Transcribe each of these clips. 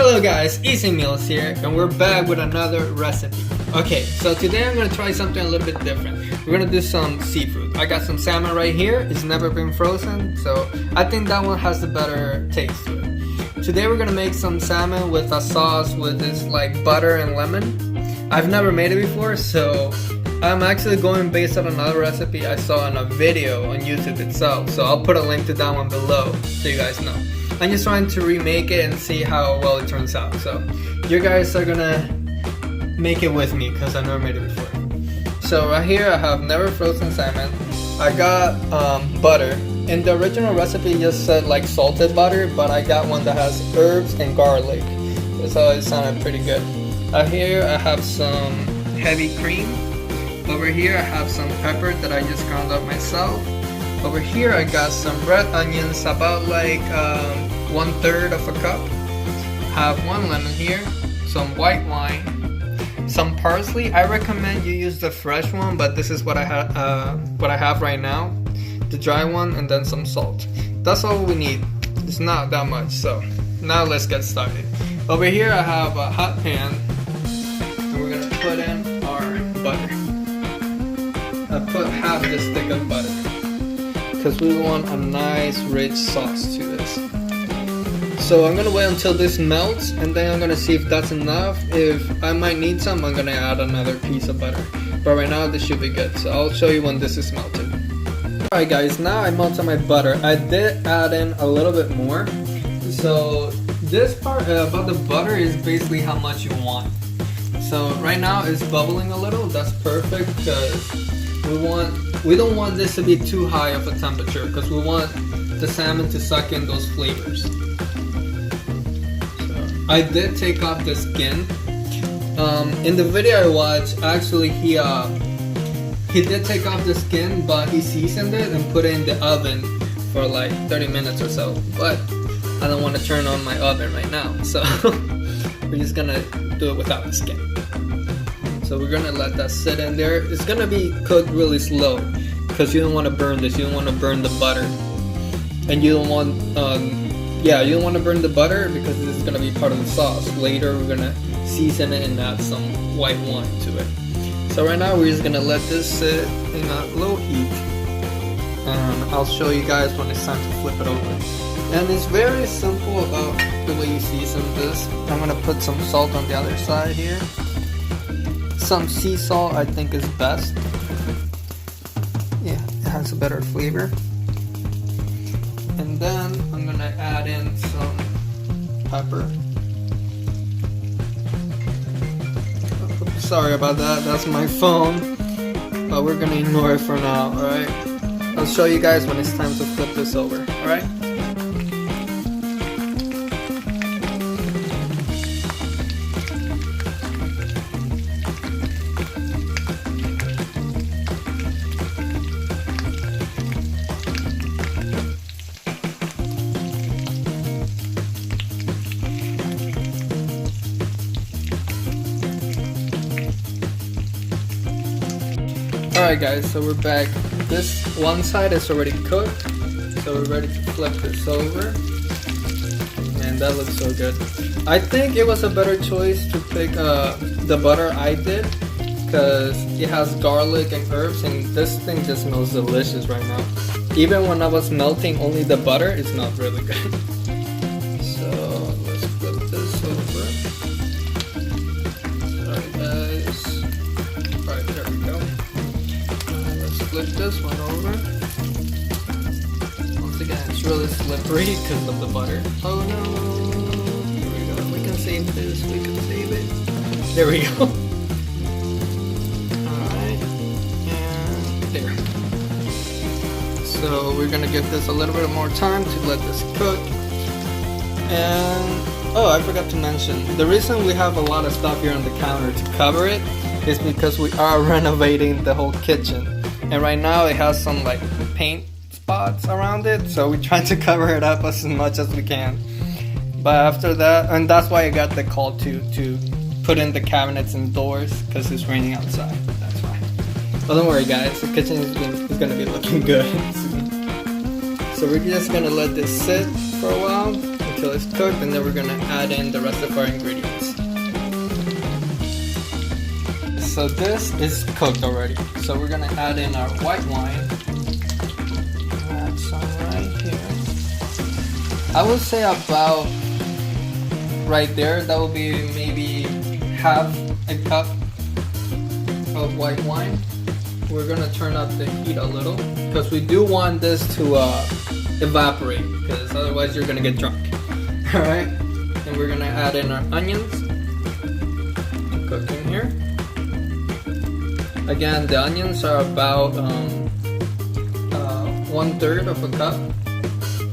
Hello guys, Easy Meals here, and we're back with another recipe. Okay, so today I'm gonna try something a little bit different. We're gonna do some seafood. I got some salmon right here. It's never been frozen, so I think that one has the better taste to it. Today we're gonna make some salmon with a sauce with this like butter and lemon. I've never made it before, so I'm actually going based on another recipe I saw in a video on YouTube itself. So I'll put a link to that one below so you guys know. I'm just trying to remake it and see how well it turns out. So you guys are gonna make it with me because I've never made it before. So right here I have never frozen salmon. I got butter. In the original recipe it just said like salted butter, but I got one that has herbs and garlic. So it sounded pretty good. Here I have some heavy cream. Over here I have some pepper that I just ground up myself. Over here I got some red onions, about like 1/3 of a cup. Have one lemon here, some white wine, some parsley. I recommend you use the fresh one, but this is what I have right now, the dry one, and then some salt. That's all we need. It's not that much. So now let's get started. Over here I have a hot pan, and we're gonna put in our butter. I put half the stick of butter because we want a nice rich sauce to this. So I'm gonna wait until this melts, and then I'm gonna see if that's enough. If I might need some, I'm gonna add another piece of butter. But right now this should be good, so I'll show you when this is melted. Alright guys, now I melted my butter. I did add in a little bit more. So this part about the butter is basically how much you want. So right now it's bubbling a little. That's perfect because we don't want this to be too high of a temperature because we want the salmon to suck in those flavors. So I did take off the skin. In the video I watched, actually he did take off the skin, but he seasoned it and put it in the oven for like 30 minutes or so. But I don't want to turn on my oven right now, so we're just gonna do it without the skin. So we're gonna let that sit in there. It's gonna be cooked really slow because you don't want to burn this. You don't want to burn the butter, and you don't want you don't want to burn the butter because this is gonna be part of the sauce. Later we're gonna season it and add some white wine to it. So right now we're just gonna let this sit in a low heat, and I'll show you guys when it's time to flip it over. And it's very simple about the way you season this. I'm gonna put some salt on the other side here. Some sea salt I think is best. Yeah, it has a better flavor. And then I'm gonna add in some pepper. Oh, sorry about that, that's my phone. But we're gonna ignore it for now, alright? I'll show you guys when it's time to flip this over, alright? Alright guys, so we're back. This one side is already cooked, so we're ready to flip this over. And that looks so good. I think it was a better choice to pick the butter I did because it has garlic and herbs, and this thing just smells delicious right now. Even when I was melting only the butter, it smelled really good. So let's flip this over. Sorry guys. Alright, there we go. Flip this one over. Once again, it's really slippery because of the butter. Oh no! Here we go. We can save this. We can save it. There we go. Alright. And there. So we're gonna give this a little bit more time to let this cook. And oh, I forgot to mention, the reason we have a lot of stuff here on the counter to cover it is because we are renovating the whole kitchen. And right now it has some like paint spots around it, so we're trying to cover it up as much as we can. But after that, and that's why I got the call to put in the cabinets and doors because it's raining outside. That's why. But don't worry guys, the kitchen is gonna be looking good soon. So we're just gonna let this sit for a while until until it's cooked, and then we're gonna add in the rest of our ingredients. So this is cooked already. So we're gonna add in our white wine. Add some right here. I would say about right there, that will be maybe half a cup of white wine. We're gonna turn up the heat a little because we do want this to evaporate, because otherwise you're gonna get drunk. Alright, and we're gonna add in our onions and cook in here. Again, the onions are about 1/3 of a cup.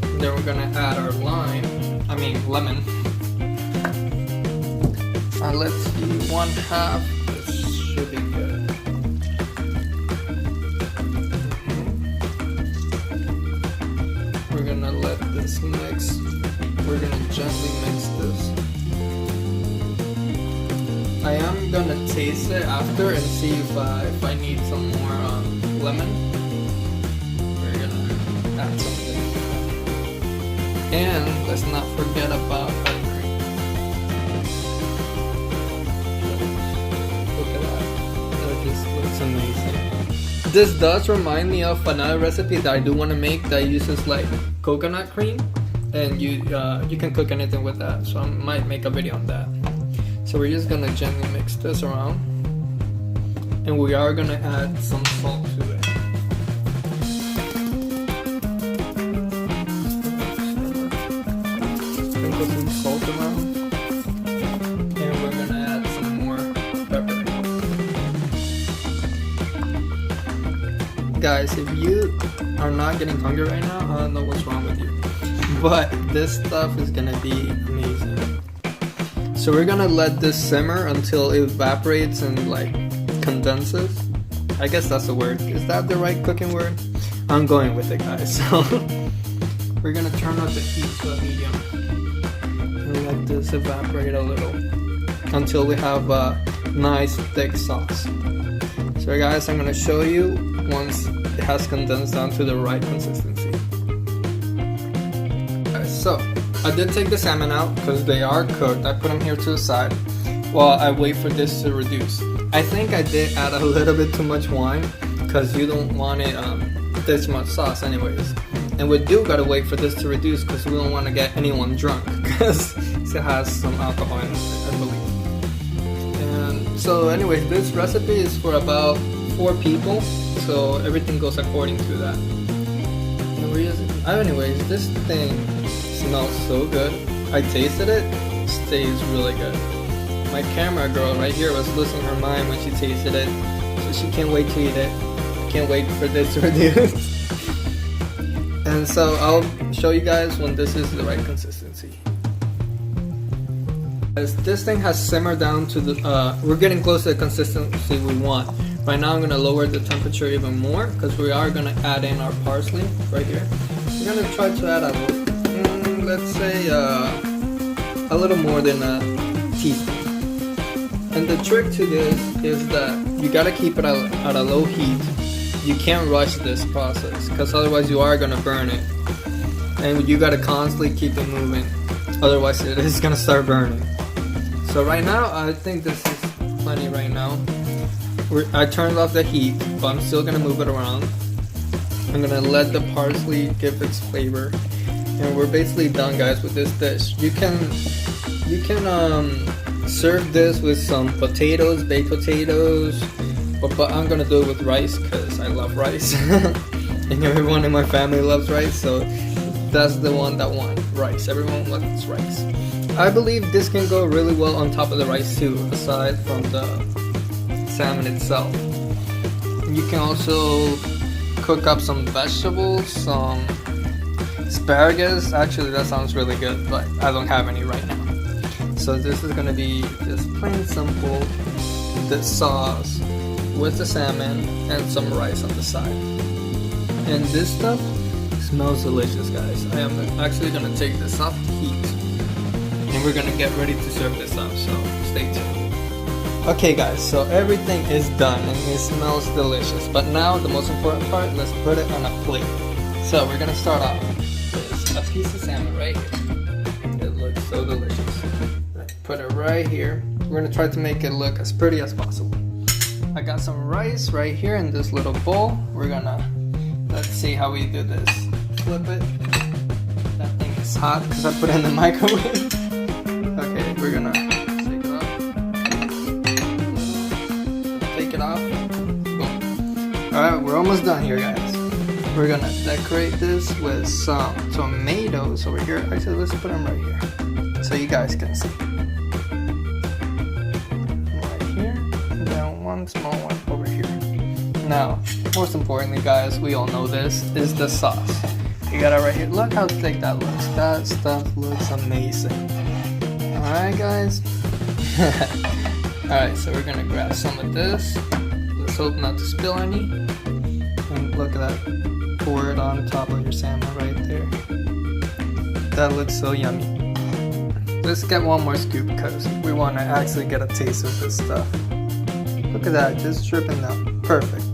And then we're gonna add our lemon. Let's see, 1/2. This should be good. We're gonna let this mix. We're gonna gently mix this. I am gonna taste it after and see if I need some more lemon. We're gonna add something. And let's not forget about our cream. Look at that. That just looks amazing. This does remind me of another recipe that I do want to make that uses like coconut cream, and you can cook anything with that. So I might make a video on that. So we're just gonna gently mix this around, and we are gonna add some salt to it. Sprinkle some salt around, and we're gonna add some more pepper. Guys, if you are not getting hungry right now, I don't know what's wrong with you, but this stuff is gonna be amazing. So we're gonna let this simmer until it evaporates and like condenses. I guess that's the word. Is that the right cooking word? I'm going with it, guys. So we're gonna turn up the heat to a medium and let this evaporate a little until we have a nice thick sauce. So guys, I'm gonna show you once it has condensed down to the right consistency. So I did take the salmon out because they are cooked. I put them here to the side while I wait for this to reduce. I think I did add a little bit too much wine because you don't want it this much sauce anyways. And we do gotta wait for this to reduce because we don't want to get anyone drunk because it has some alcohol in it, I believe. And so anyways, this recipe is for about 4 people, so everything goes according to that. Anyways, this thing smells so good. I tasted it, stays really good. My camera girl right here was losing her mind when she tasted it, so she can't wait to eat it. I can't wait for this to reduce. And so I'll show you guys when this is the right consistency. As this thing has simmered down to the, we're getting close to the consistency we want. Right now I'm gonna lower the temperature even more because we are gonna add in our parsley right here. We're gonna try to add let's say a little more than a teaspoon. And the trick to this is that you gotta keep it at a low heat. You can't rush this process because otherwise you are gonna burn it. And you gotta constantly keep it moving, otherwise it is gonna start burning. So right now I think this is plenty right now. I turned off the heat, but I'm still gonna move it around. I'm gonna let the parsley give its flavor. And we're basically done, guys, with this dish. You can serve this with some potatoes, baked potatoes, but I'm gonna do it with rice because I love rice. And everyone in my family loves rice, so that's the one that won, rice. Everyone loves rice. I believe this can go really well on top of the rice too, aside from the salmon itself. You can also cook up some vegetables, some asparagus. Actually, that sounds really good, but I don't have any right now. So this is gonna be just plain simple, the sauce with the salmon and some rice on the side. And this stuff smells delicious, guys. I am actually gonna take this off the heat and we're gonna get ready to serve this up, so stay tuned. Okay guys, so everything is done and it smells delicious, but now the most important part, let's put it on a plate. So we're gonna start off with a piece of salmon right here. So delicious. Put it right here. We're gonna try to make it look as pretty as possible. I got some rice right here in this little bowl. Let's see how we do this. Flip it. That thing is hot because I put it in the microwave. Okay, we're gonna take it off. Take it off. Boom. Alright, we're almost done here, guys. We're gonna decorate this with some tomatoes over here. Actually, let's put them right here so you guys can see. Right here, and then one small one over here. Now, most importantly, guys, we all know this is the sauce. You got it right here. Look how thick that looks. That stuff looks amazing. Alright, guys. Alright, so we're gonna grab some of this. Let's hope not to spill any. And look at that. Pour it on top of your salmon right there. That looks so yummy. Let's get one more scoop because we want to actually get a taste of this stuff. Look at that, just dripping down. Perfect.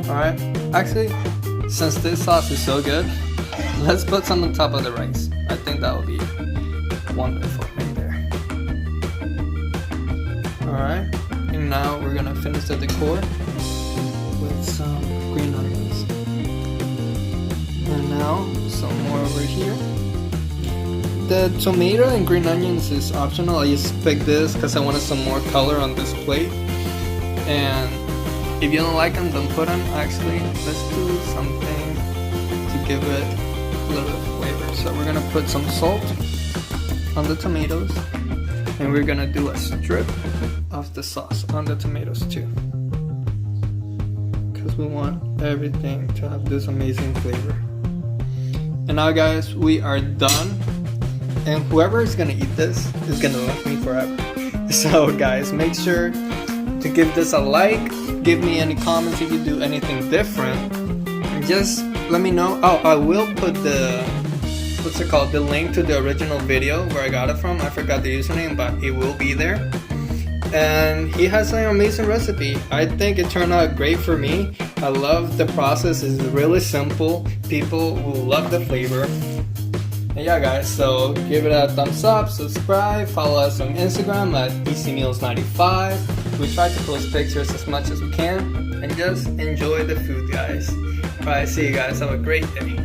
Alright, actually, since this sauce is so good, let's put some on top of the rice. I think that will be wonderful right there. Alright, and now we're gonna finish the decor with some green onions. And now some more over here. The tomato and green onions is optional. I just picked this because I wanted some more color on this plate. And if you don't like them, don't put them. Actually, let's do something to give it a little bit of flavor. So we're gonna put some salt on the tomatoes, and we're gonna do a strip of the sauce on the tomatoes too, because we want everything to have this amazing flavor. And now, guys, we are done. And whoever is gonna eat this is gonna love me forever. So, guys, make sure to give this a like. Give me any comments if you do anything different. And just let me know. Oh, I will put the link to the original video where I got it from. I forgot the username, but it will be there. And he has an amazing recipe. I think it turned out great for me. I love the process. It's really simple. People will love the flavor. And yeah, guys, so give it a thumbs up, subscribe, follow us on Instagram at EasyMeals95. We try to post pictures as much as we can, and just enjoy the food, guys. Alright, see you guys. Have a great day.